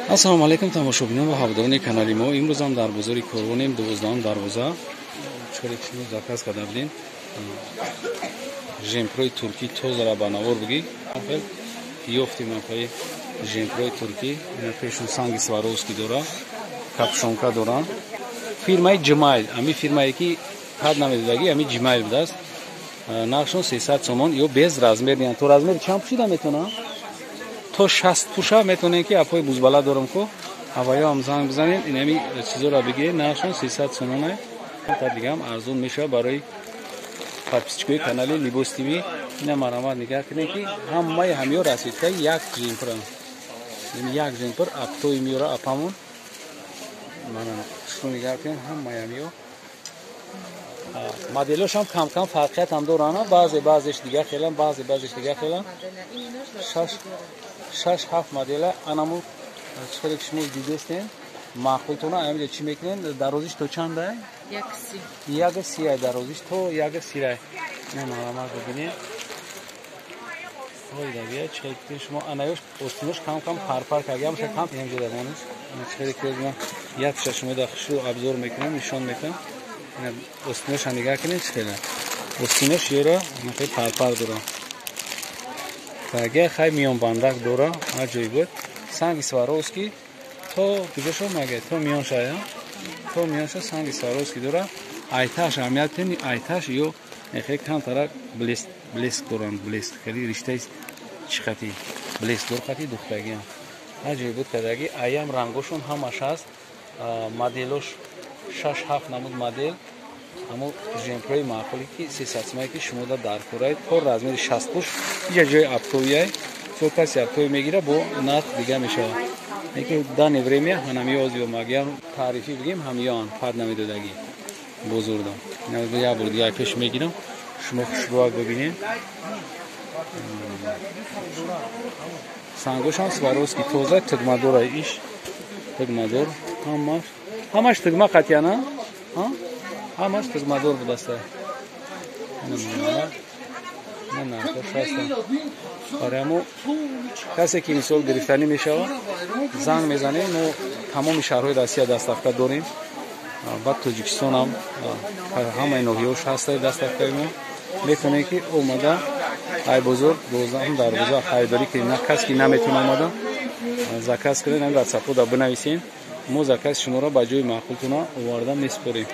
Ассалому алайкум тамошобинон ва ҳаводорони канали мо. Имрӯз ҳам дар бозори Корвонем 12 дарвоза чорик шумо заказ карда будем. Жемпрои турки тозара ба навор буги. Ёфтем нафаи жемпрои турки. Пешон санги Сваровски дора, капшонка дора. Фирмаи Ҷимайл, ами фирмае ки пад намедодаги, ами Ҷимайл будааст. Нархшон 300 сомон ё без размер диан. То размер чанд пушида метавонам? То 60 пуша метавонем ки апои бузбала дорам ко ҳаваё ҳам занг бизанем. Инами чизора бигирем. Нархшон 300 сомон аст. Та дигам арзон мешава барои подписчикои канали Libos TV. Ина марамат нигоҳ кунем ки ҳамаи ҳамё расидка як жемпр. Як жемпр аптои миёра апамон. Мана шумо нигоҳ кунем ҳамаи ҳамё. Моделош ҳам кам фарқият ҳам доранд. Баъзеш дига хелан, баъзеш дига хелан. 6-7 модела анаму чиқаре ки шумо дидестен маъқултона амида чӣ мекунем? Дарозиш то чанд ай? 1.30 ай дарозиш то 1.30 ай. Не марамат бибинем. Ой давия чиқаре ки шумо анаёш остинош кам парпар кардам ша кам эмҷода мониш. Чиқаре ки мо як ша шумо да хушу обзор мекунам, нишон метам. Остинош ҳам нигоҳ кунем чиқаре. Остинош ёра нафаи парпар дора. Таге хай миёнбандак дора, ҳар ҷой буд. Санги Сваровски то куҷошо маге то миёнша я. То миёнша санги Сваровски дора. Айташ аҳамият тени айташ ё нехе камтара блеск доранд, блеск. Хеле риштаи чихати блеск дор хати духтагиам. Ҳар ҷой буд кадаги аям рангошон ҳамаш ҳаст. Моделош 6-7 намуд модел. Аммо жемпрои маъқули ки 300 сомон ки шумо да дар кораи то размери 60 пуш ҷа ҷои аптоияй. То каси аптои мегира бо нарх дига мешава. Лекин дане время ҳанамиё озиё магиам таърифӣ бигем ҳамиёан пад намедодаги бозурда. Як бор дига пеш мегирам. Шумо хушбуак бибинем. Сангошам Сваровски тоза тигмадор ай иш. Тигмадор ҳамаш тигма қатияна? ҳамаш тигмадор будааст. Не нархош ҳаста. Барои ҳамо касе ки мисол гирифтанӣ мешава занг мезанем. мо тамоми шаҳрҳои Россия дастафта дорем. Баъд Тоҷикистон ҳам ҳамаи ноҳияш ҳастаи дастафтаи мо. Метавонем ки омада ай бозор 12 дарвоза харидорӣ кунем. На кас ки наметавона омада заказ кунем, дар сафҳода бинависем. Мо закази шуморо ба ҷои маъқултона оварда месупорем.